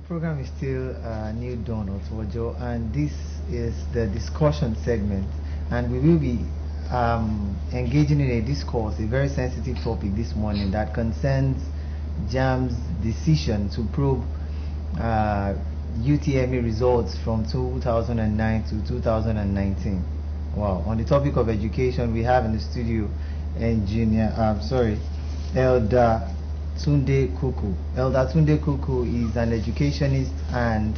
program is still New Dawn Otojo, and this is the discussion segment, and we will be engaging in a discourse, a very sensitive topic this morning that concerns JAMB's decision to probe UTME results from 2009 to 2019. Wow. On the topic of education, we have in the studio Elder Tunde Kuku. Elder Tunde Kuku is an educationist and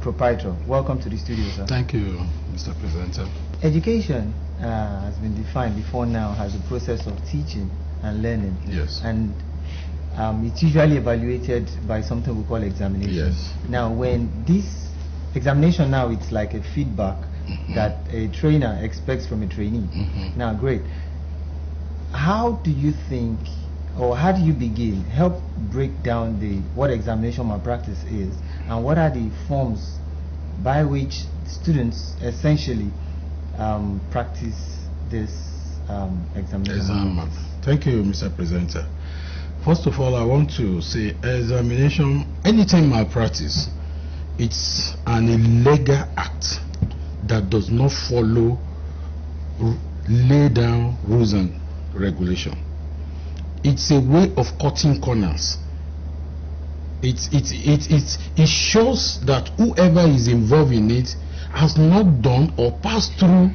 proprietor. Welcome to the studio, sir. Thank you, Mr. Presenter. Education has been defined before now as a process of teaching and learning. Yes. And it's usually evaluated by something we call examination. Yes. Now, when this examination now, it's like a feedback that a trainer expects from a trainee. Now, great. How do you think, or how do you begin? Help break down what examination malpractice is, and what are the forms by which students essentially practice this examination. Thank you, Mr. Presenter. First of all, I want to say examination, anytime malpractice, it's an illegal act that does not follow lay down rules and regulation. It's a way of cutting corners. It shows that whoever is involved in it has not done or passed through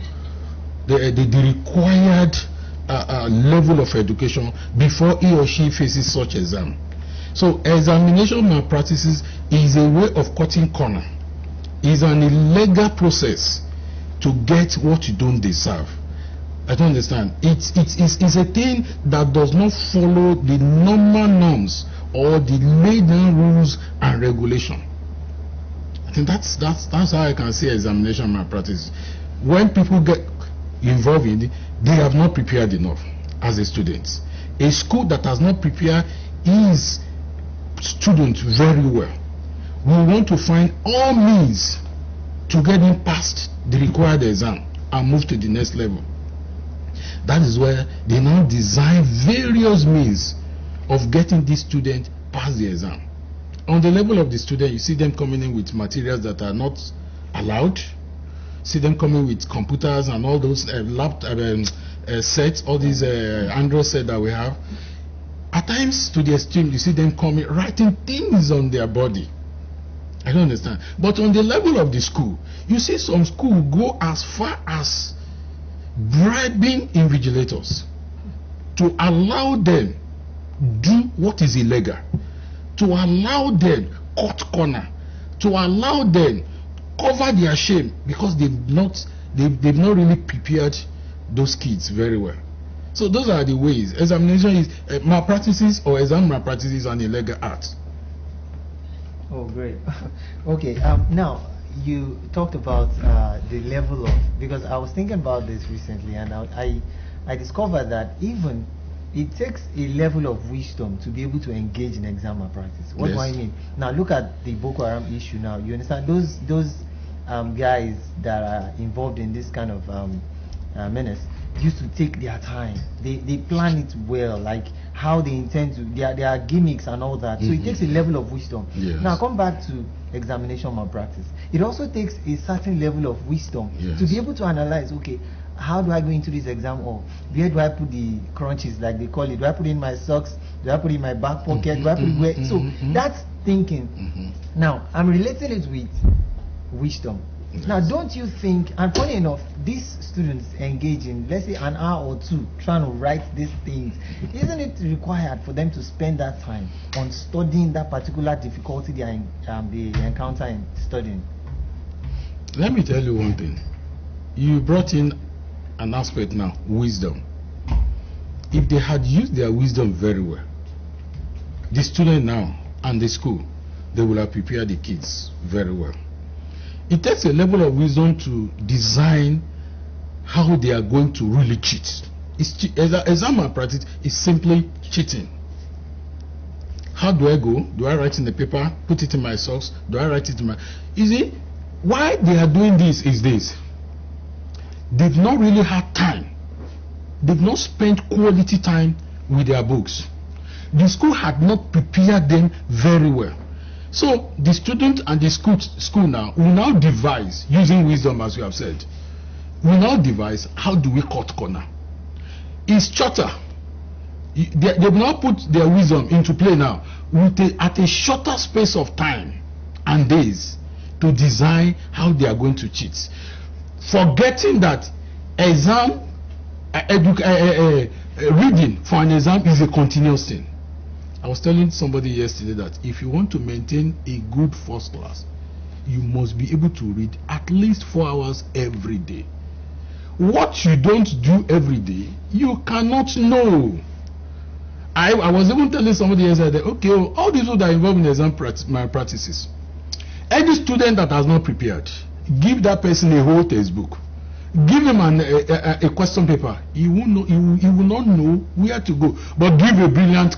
the required level of education before he or she faces such exam. So examination malpractices is a way of cutting corner. It's an illegal process to get what you don't deserve. I don't understand. It's a thing that does not follow the normal norms or the laid down rules and regulation. I think that's how I can see examination malpractice. When people get involved in it, they have not prepared enough as a student. A school that has not prepared its students very well will want to find all means to get them past the required exam and move to the next level. That is where they now design various means of getting this student past the exam. On the level of the student, you see them coming in with materials that are not allowed. See them coming with computers and all those sets, all these Android sets that we have. At times, to the extreme, you see them coming, writing things on their body. I don't understand. But on the level of the school, you see some school go as far as bribing invigilators to allow them do what is illegal, to allow them cut corner, to allow them cover their shame because they've not really prepared those kids very well. So those are the ways. Examination is malpractices, or exam malpractices is an illegal act. Oh, great. Okay. Now, you talked about the level of, because I was thinking about this recently, and I discovered that even it takes a level of wisdom to be able to engage in exam malpractice. What do I mean? Now, look at the Boko Haram issue. Now, you understand those guys that are involved in this kind of menace used to take their time. They plan it well, like how they intend to. There are gimmicks and all that. So it takes a level of wisdom. Yes. Now, come back to examination malpractice. It also takes a certain level of wisdom to be able to analyze, okay, how do I go into this exam, or where do I put the crunches, like they call it? Do I put it in my socks? Do I put it in my back pocket? Do I put it where? So that's thinking. Now, I'm relating it with wisdom. Now, don't you think, and funny enough, these students engage in, let's say, an hour or two trying to write these things, isn't it required for them to spend that time on studying that particular difficulty they encounter in studying? Let me tell you one thing. You brought in an aspect now, wisdom. If they had used their wisdom very well, the student now and the school, they will have prepared the kids very well. It takes a level of wisdom to design how they are going to really cheat. Exam malpractice is simply cheating. How do I go? Do I write in the paper, put it in my socks? Do I write it in my... You see, why they are doing this is this. They've not really had time. They've not spent quality time with their books. The school had not prepared them very well. So the student and the school now will now devise, using wisdom as we have said, will now devise how do we cut corner. It's shorter. They will now put their wisdom into play now at a shorter space of time and days to design how they are going to cheat, forgetting that exam reading for an exam is a continuous thing. I was telling somebody yesterday that if you want to maintain a good first class, you must be able to read at least 4 hours every day. What you don't do every day, you cannot know. I was even telling somebody yesterday, okay, all these people that are involved in exam malpractices, any student that has not prepared, give that person a whole textbook, give him a question paper, he will not know where to go. But give a brilliant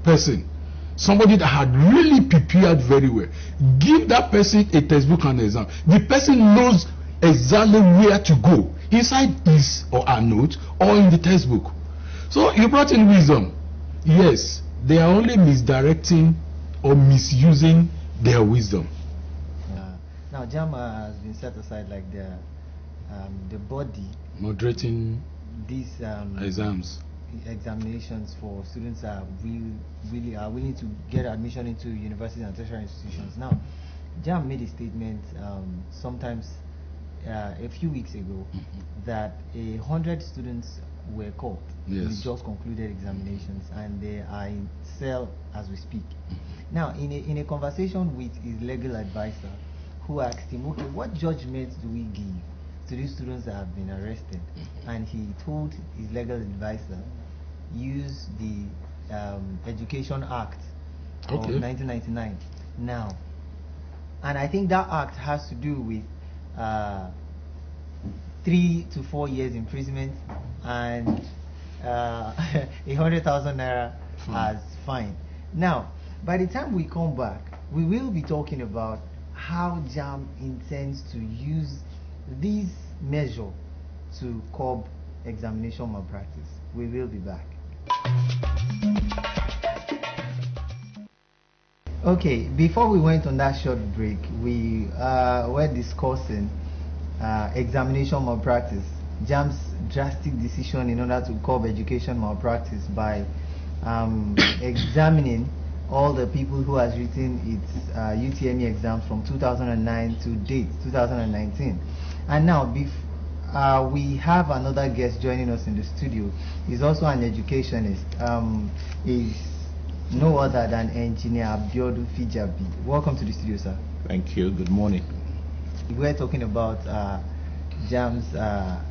person, somebody that had really prepared very well, give that person a textbook and exam, the person knows exactly where to go, inside his or her note or in the textbook. So you brought in wisdom. Yes, they are only misdirecting or misusing their wisdom. Now JAM has been set aside like the body moderating these examinations for students that really are willing to get admission into universities and tertiary institutions. Now JAM made a statement sometimes a few weeks ago that 100 students were caught in the just concluded examinations, and they are in cell as we speak. Now, in a conversation with his legal advisor, who asked him, okay, what judgment do we give to these students that have been arrested? And he told his legal advisor, use the Education Act of 1999. Now, and I think that act has to do with 3 to 4 years imprisonment and 100,000 naira as fine. Now, by the time we come back, we will be talking about how JAM intends to use this measure to curb examination malpractice. We will be back. Okay, before we went on that short break, we were discussing examination malpractice, JAM's drastic decision in order to curb education malpractice by examining all the people who has written its UTME exams from 2009 to date, 2019. And now, we have another guest joining us in the studio. He's also an educationist. He's no other than Engineer Abiodun Fijabi. Welcome to the studio, sir. Thank you. Good morning. We're talking about JAM's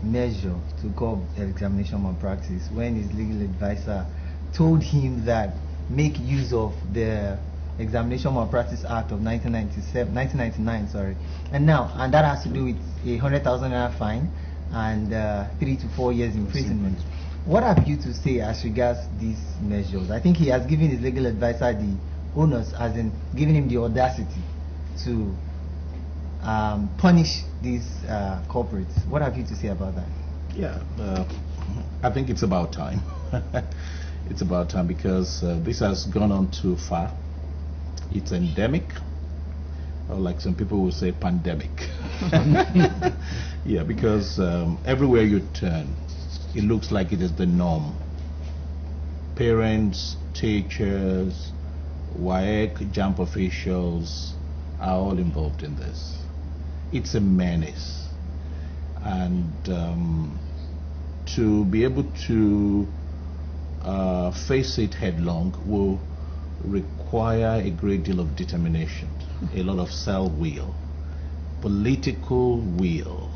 measure to curb examination malpractice when his legal advisor told him that make use of the Examination Malpractice Act of 1999, and that has to do with 100,000 naira fine and 3 to 4 years imprisonment. What have you to say as regards these measures? I think he has given his legal advisor the onus, as in giving him the audacity to punish these corporates. What have you to say about that? Yeah, I think it's about time. It's about time because this has gone on too far. It's endemic, or like some people will say, pandemic. Yeah, because everywhere you turn, it looks like it is the norm. Parents, teachers, WAEC, JAMB officials are all involved in this. It's a menace, and to be able to face it headlong will require a great deal of determination, a lot of self-will, political will,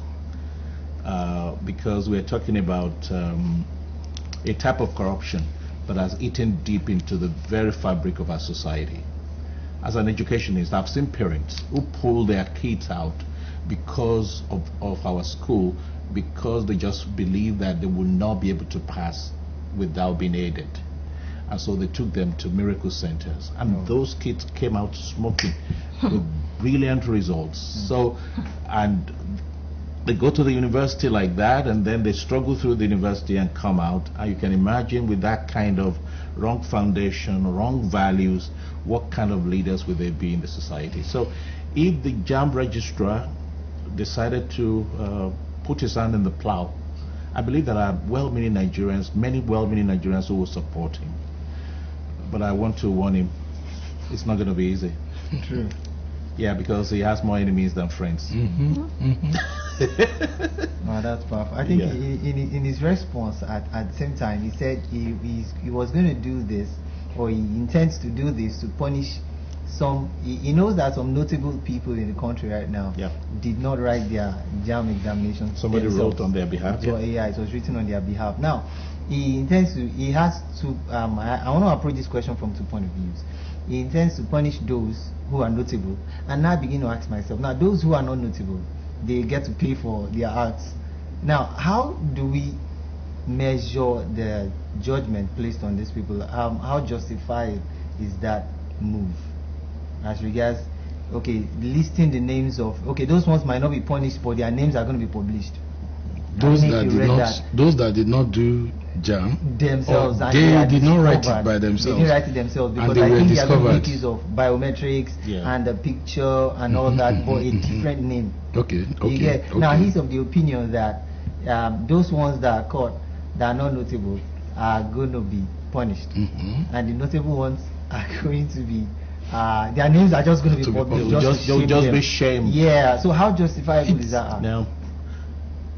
because we're talking about a type of corruption that has eaten deep into the very fabric of our society. As an educationist, I've seen parents who pull their kids out because of our school, because they just believe that they will not be able to pass without being aided. And so they took them to miracle centers, and those kids came out smoking with brilliant results. So, and They go to the university like that, and then they struggle through the university and come out. And you can imagine, with that kind of wrong foundation, wrong values, what kind of leaders will they be in the society? So if the JAMB registrar decided to put his hand in the plow, I believe there are well-meaning Nigerians, many well-meaning Nigerians who will support him. But I want to warn him, it's not going to be easy. True. Yeah, because he has more enemies than friends. No, that's powerful. I think Yeah. in his response at the same time, he said he was going to do this, or he intends to do this to punish some. He knows that some notable people in the country right now Yeah. did not write their JAM examination. Somebody themselves. wrote on their behalf. So, yeah, it was written on their behalf. Now, he intends to. He has to. I want to approach this question from 2 points of views. He intends to punish those who are notable, and now I begin to ask myself, now those who are not notable, they get to pay for their acts. Now, how do we measure the judgment placed on these people? How justified is that move as regards, okay, listing the names of, okay, those ones might not be punished, but their names are going to be published. Those that did not do JAM themselves, and they did not write it discovered. by They themselves. didn't write it themselves, And because they I were think they are going to make discovered. use of biometrics Yeah. and the picture and all that, but a different name. Okay, You get? okay. Now he's of the opinion that those ones that are caught that are not notable are going to be punished, and the notable ones are going to be their names are just going to be published. They'll just be shamed. Yeah. So how justifiable is that? Now,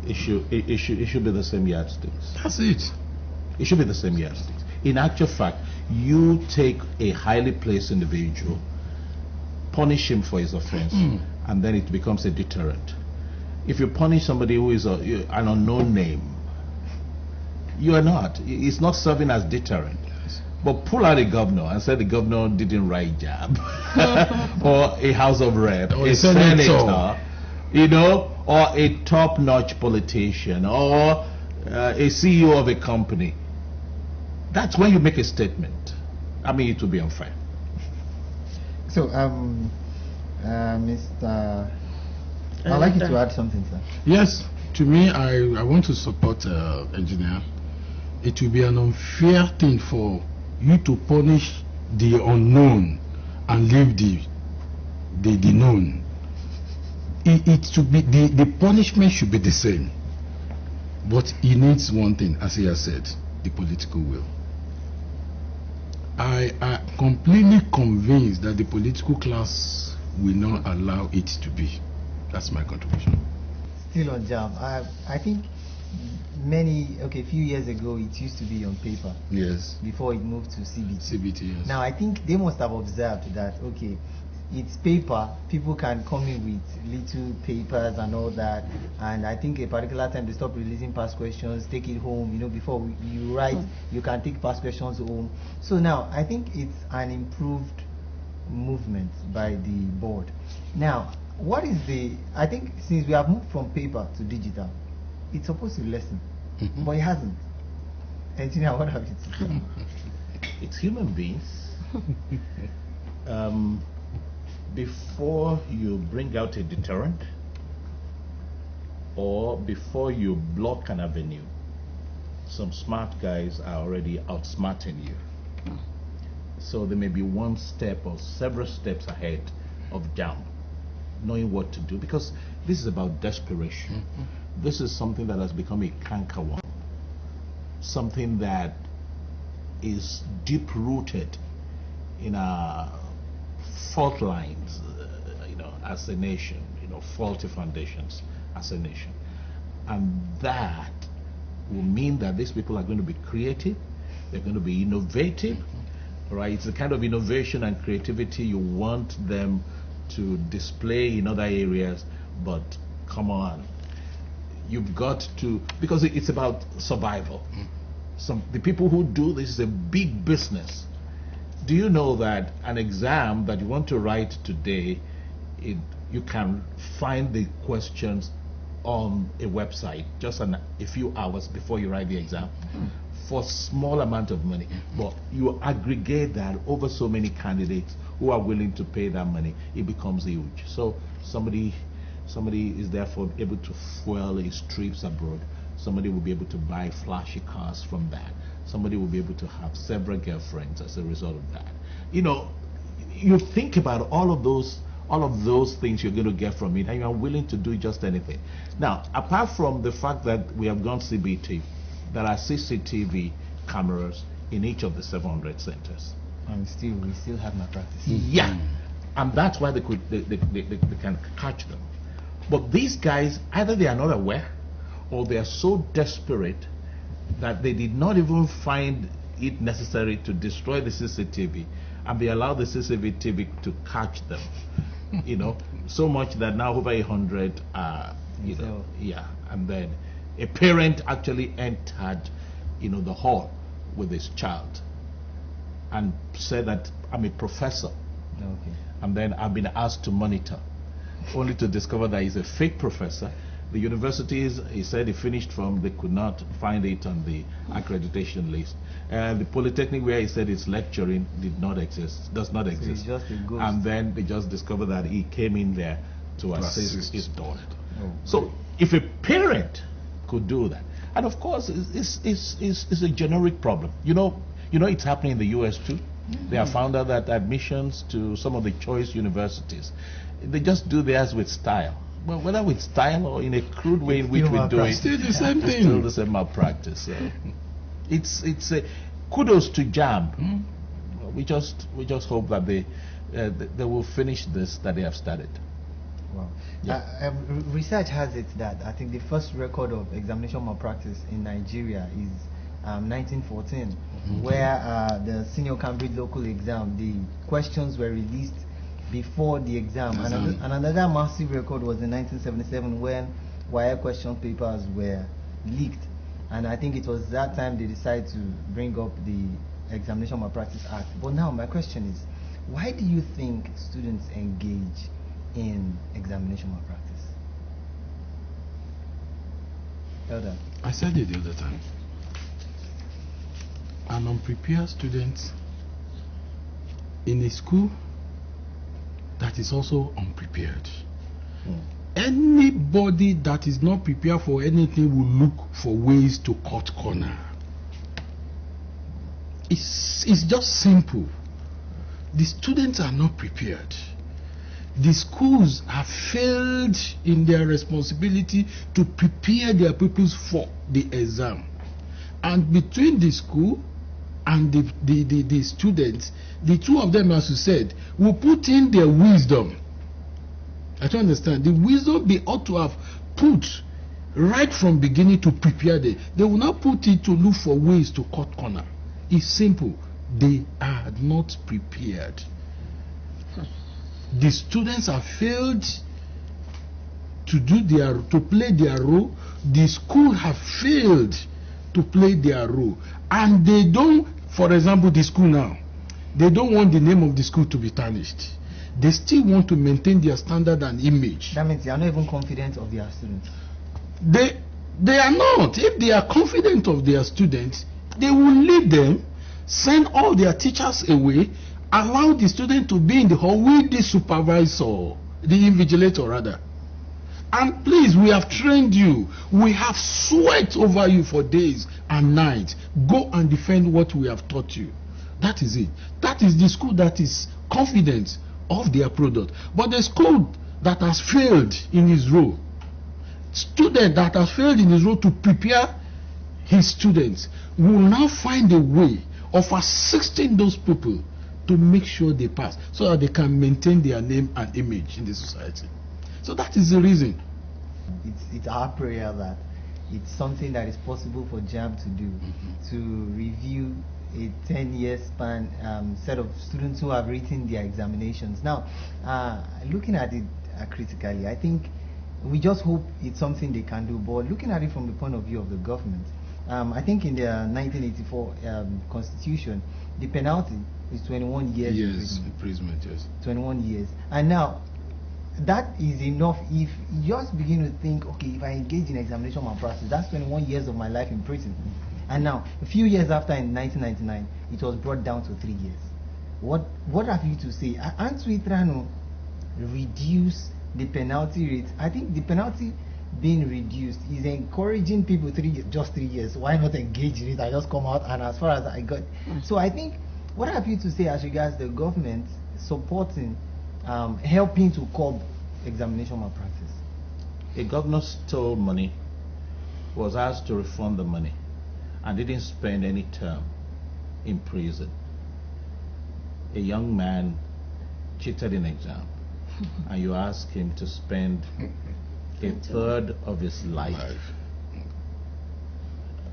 it should be the same yardsticks. That's it. It should be the same yardsticks. In actual fact, you take a highly placed individual, punish him for his offense, and then it becomes a deterrent. If you punish somebody who is an unknown name, you are not. It's not serving as deterrent. But pull out a governor and say the governor didn't write JAB, or a House of Rep, Or a a senator. senator, or a top-notch politician, or a CEO of a company. That's when you make a statement. I mean, it will be unfair. So, Mr. I'd like you to add something, sir. Yes, to me, I want to support engineer. It will be an unfair thing for you to punish the unknown and leave the known. It should be the punishment should be the same, but he needs one thing, as he has said, the political will. I am completely convinced that the political class will not allow it to be. That's my contribution. Still on JAM, I think a few years ago it used to be on paper Yes. before it moved to CBT. CBT, yes. Now I think they must have observed that, okay, it's paper, people can come in with little papers and all that, and I think a particular time they stop releasing past questions, take it home, before you write, you can take past questions home. So now I think it's an improved movement by the board. Now, I think since we have moved from paper to digital, it's supposed to lessen, but it hasn't. Engineer, what have you to say? It's human beings. Before you bring out a deterrent, or before you block an avenue, some smart guys are already outsmarting you. So they may be one step or several steps ahead of JAM, knowing what to do, because this is about desperation. This is something that has become a cankerworm, something that is deep-rooted in our fault lines, as a nation, faulty foundations as a nation. And that will mean that these people are going to be creative, they're going to be innovative, right? It's the kind of innovation and creativity you want them to display in other areas, but come on, you've got to, because it's about survival. The people who do this is a big business. Do you know that an exam that you want to write today, you can find the questions on a website just a few hours before you write the exam for small amount of money, but you aggregate that over so many candidates who are willing to pay that money, it becomes huge. So somebody Somebody is therefore able to fuel his trips abroad. Somebody will be able to buy flashy cars from that. Somebody will be able to have several girlfriends as a result of that. You know, you think about all of those things you're going to get from it, and you are willing to do just anything. Now, apart from the fact that we have gone CBT, there are CCTV cameras in each of the 700 centers. And we still have malpractice. Yeah, and that's why they can catch them. But these guys, either they are not aware, or they are so desperate that they did not even find it necessary to destroy the CCTV, and they allow the CCTV to catch them. You know, so much that now over 100 yeah. And then a parent actually entered, the hall with his child and said that I'm a professor. Okay. And then I've been asked to monitor, only to discover that he's a fake professor. The universities, he said he finished from, they could not find it on the accreditation list. And the polytechnic where he said it's lecturing does not exist. It's just a ghost. And then they just discovered that he came in there to assist his daughter. Oh, so if a parent could do that, and of course it's a generic problem. You know it's happening in the US too. They have found out that admissions to some of the choice universities, they just do theirs with style. Well, whether with style or in a crude way in which we do it, still the same thing. Still the same malpractice. So it's a kudos to JAMB. We just hope that they will finish this that they have started. Wow. Yeah. Research has it that I think the first record of examination malpractice in Nigeria is 1914, where the senior Cambridge local exam, the questions were released before the exam. And another massive record was in 1977 when wire question papers were leaked. And I think it was that time they decided to bring up the Examination Malpractice Act. But now my question is, why do you think students engage in examination malpractice? Elder. I said it the other time. An unprepared student in a school that is also unprepared. Anybody that is not prepared for anything will look for ways to cut corner. It's just simple. The students are not prepared. The schools have failed in their responsibility to prepare their pupils for the exam. And between the school and the students, the two of them, as you said, will put in their wisdom. I don't understand. The wisdom they ought to have put right from beginning to prepare them. They will not put it to look for ways to cut corner. It's simple. They are not prepared. The students have failed to play their role. The school have failed to play their role. And they don't, for example, the school now, they don't want the name of the school to be tarnished. They still want to maintain their standard and image. That means they are not even confident of their students. They are not. If they are confident of their students, they will leave them, send all their teachers away, allow the student to be in the hall with the supervisor, the invigilator rather. And please, we have trained you. We have sweat over you for days and nights. Go and defend what we have taught you. That is it. That is the school that is confident of their product. But the school that has failed in his role, student that has failed in his role to prepare his students, will now find a way of assisting those people to make sure they pass, so that they can maintain their name and image in the society. So that is the reason. It's our prayer that it's something that is possible for JAMB to do, to review a 10-year span set of students who have written their examinations. Now, looking at it critically, I think we just hope it's something they can do. But looking at it from the point of view of the government, I think in the 1984 Constitution, the penalty is 21 years imprisonment. Yes. 21 years. And now, that is enough. If you just begin to think, okay, if I engage in examination malpractice, that's 21 years of my life in prison. And now, a few years after, in 1999, it was brought down to 3 years. What have you to say? Aren't we trying to reduce the penalty rate, I think the penalty being reduced is encouraging people just 3 years. Why not engage in it? I just come out, and as far as I got. So I think what I have you to say as regards the government supporting, helping to curb examination malpractice. A governor stole money, was asked to refund the money, and didn't spend any term in prison. A young man cheated in exam, and you ask him to spend a third of his life,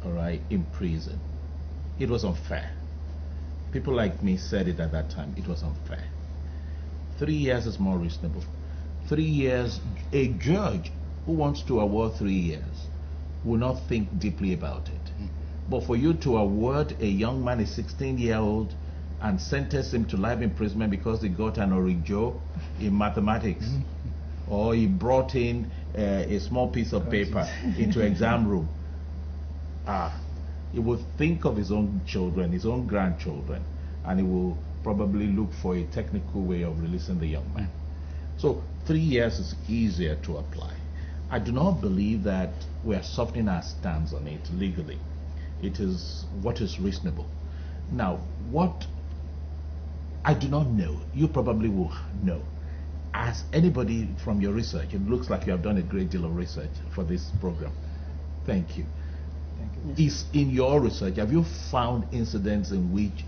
all right, in prison. It was unfair. People like me said it at that time. It was unfair. 3 years is more reasonable. 3 years, a judge who wants to award 3 years will not think deeply about it. But for you to award a young man, a 16-year-old, and sentence him to life imprisonment because he got an orijo in mathematics, or he brought in a small piece of paper into exam room, he will think of his own children, his own grandchildren, and he will probably look for a technical way of releasing the young man. So 3 years is easier to apply. I do not believe that we are softening our stance on it legally. It is what is reasonable. Now, what I do not know, you probably will know. As anybody from your research, it looks like you have done a great deal of research for this program. Thank you. Thank you. Is in your research, have you found incidents in which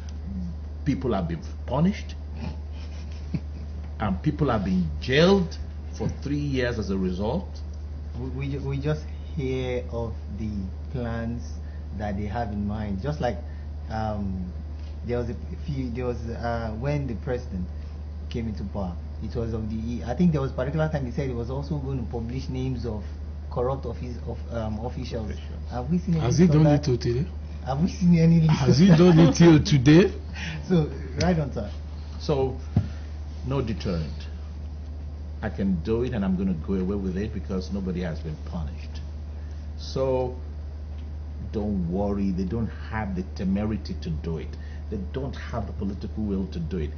people have been punished and people have been jailed for 3 years as a result? We just hear of the plans that they have in mind. Just like there was when the president came into power, it was of the, I think there was a particular time he said he was also going to publish names of corrupt officials. Have we seen any? Has he done it till today? Have we seen any? Has he done it till today? So right on, sir. So no deterrent. I can do it and I'm going to go away with it because nobody has been punished. So don't worry, they don't have the temerity to do it. They don't have the political will to do it.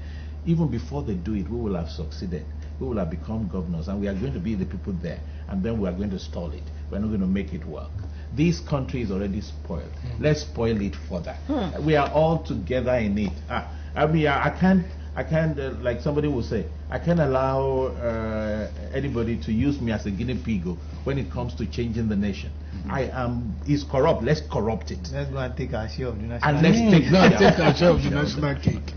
Even before they do it, we will have succeeded. We will have become governors and we are going to be the people there, and then we are going to stall it. We're not going to make it work. This country is already spoiled. Let's spoil it further. We are all together in it. I mean, I can't like somebody will say, I can't allow anybody to use me as a guinea pig when it comes to changing the nation. It's corrupt. Let's corrupt it. Let's go and take our share of the national And let's take our share of the national cake.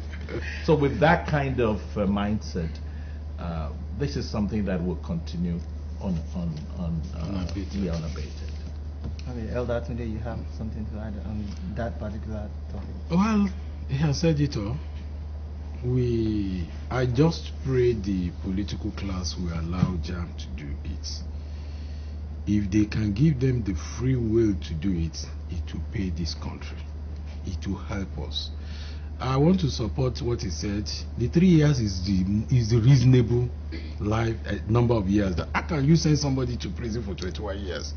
So with that kind of mindset, this is something that will continue unabated. Okay, Elder Tunde, you have something to add on that particular topic? Well, he has said it all. I just pray the political class will allow JAM to do it. If they can give them the free will to do it, it will pay this country. It will help us. I want to support what he said. The 3 years is the reasonable life number of years. How can you send somebody to prison for 21 years?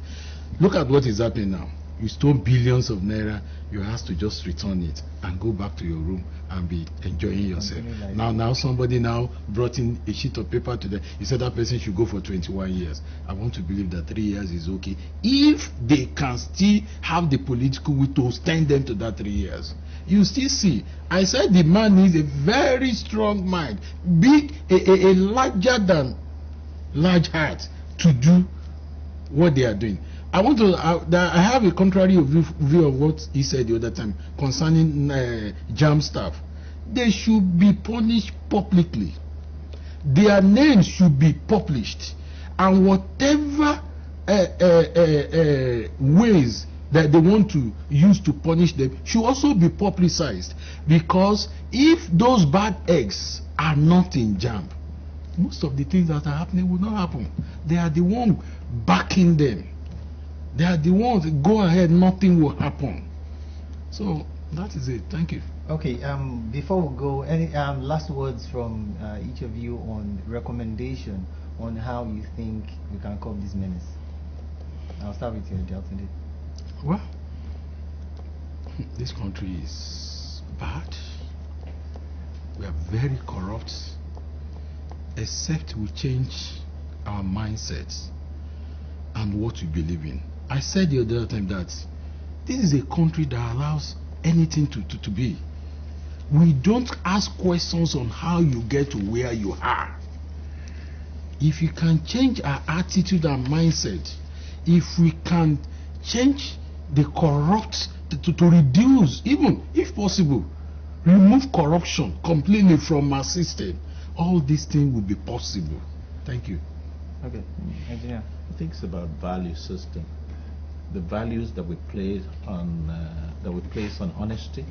Look at what is happening now. You stole billions of naira, you have to just return it and go back to your room and be enjoying yourself. Now somebody now brought in a sheet of paper to them. You said that person should go for 21 years. I want to believe that 3 years is okay if they can still have the political will to stand them to that 3 years. You still see, I said the man needs a very strong mind, big, a larger than large heart to do what they are doing. I have a contrary view of what he said the other time concerning JAM staff. They should be punished publicly. Their names should be published, and whatever ways that they want to use to punish them should also be publicized. Because if those bad eggs are not in JAM, most of the things that are happening will not happen. They are the ones backing them. They are the ones that go ahead, nothing will happen. So that is it. Thank you. Okay, before we go, any last words from each of you on recommendation on how you think we can curb this menace? I'll start with you, Delton. Well, this country is bad. We are very corrupt. Except we change our mindsets and what we believe in. I said the other time that this is a country that allows anything to be. We don't ask questions on how you get to where you are. If you can change our attitude and mindset, if we can change the corrupt to reduce, even if possible, remove corruption completely from our system, all these things will be possible. Thank you. Okay, engineer. I think it's about value system. The values that we place on honesty,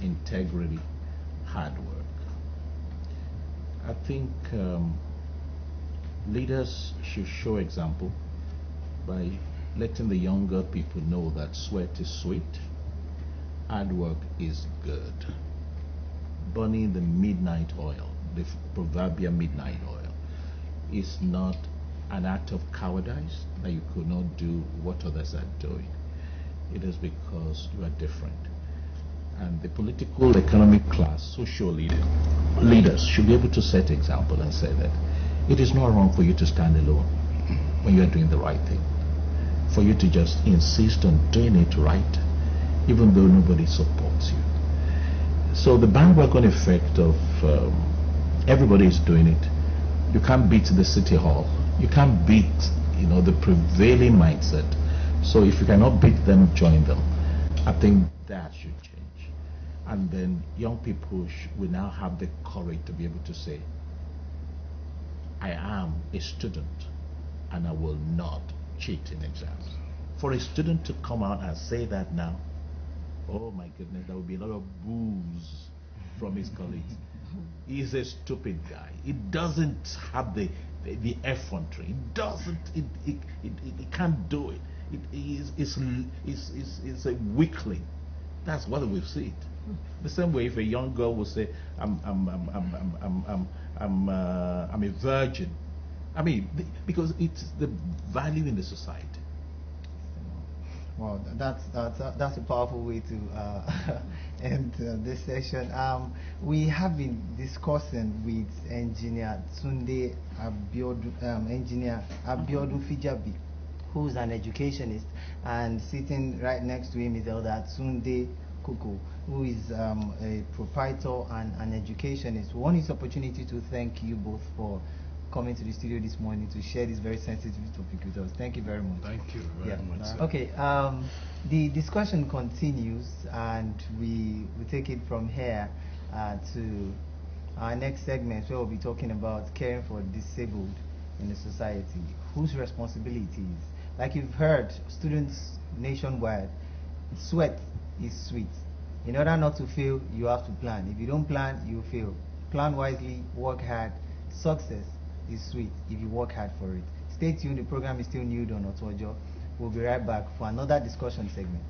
integrity, hard work. I think leaders should show example by letting the younger people know that sweat is sweet, hard work is good. Burning the midnight oil, the proverbial midnight oil, is not an act of cowardice that you could not do what others are doing. It is because you are different. And the political, economic class, social leaders should be able to set example and say that it is not wrong for you to stand alone when you are doing the right thing. For you to just insist on doing it right, even though nobody supports you. So the bandwagon effect of everybody is doing it. You can't beat the city hall. You can't beat, the prevailing mindset. So if you cannot beat them, join them. I think that should change. And then young people will now have the courage to be able to say, I am a student and I will not cheat in exams. For a student to come out and say that now, oh my goodness, there will be a lot of boos from his colleagues. He's a stupid guy. He doesn't have the effrontery. He doesn't. He can't do it. It's a weakling. That's what we see it. The same way, if a young girl will say, "I'm a virgin," I mean, because it's the value in the society. Well, that's a powerful way to end this session. We have been discussing with Engineer Tunde Engineer Abiodun Fijabi, who's an educationist, and sitting right next to him is Elder Tunde Koko, who is a proprietor and an educationist. We want this opportunity to thank you both for coming to the studio this morning to share this very sensitive topic with us. Thank you very much. Thank you very much. Sir. Okay, the discussion continues, and we take it from here to our next segment, where we'll be talking about caring for disabled in the society. Whose responsibilities? Like you've heard, students nationwide, sweat is sweet. In order not to fail, you have to plan. If you don't plan, you fail. Plan wisely, work hard. Success is sweet if you work hard for it. Stay tuned, the program is still new on Otojo. We'll be right back for another discussion segment.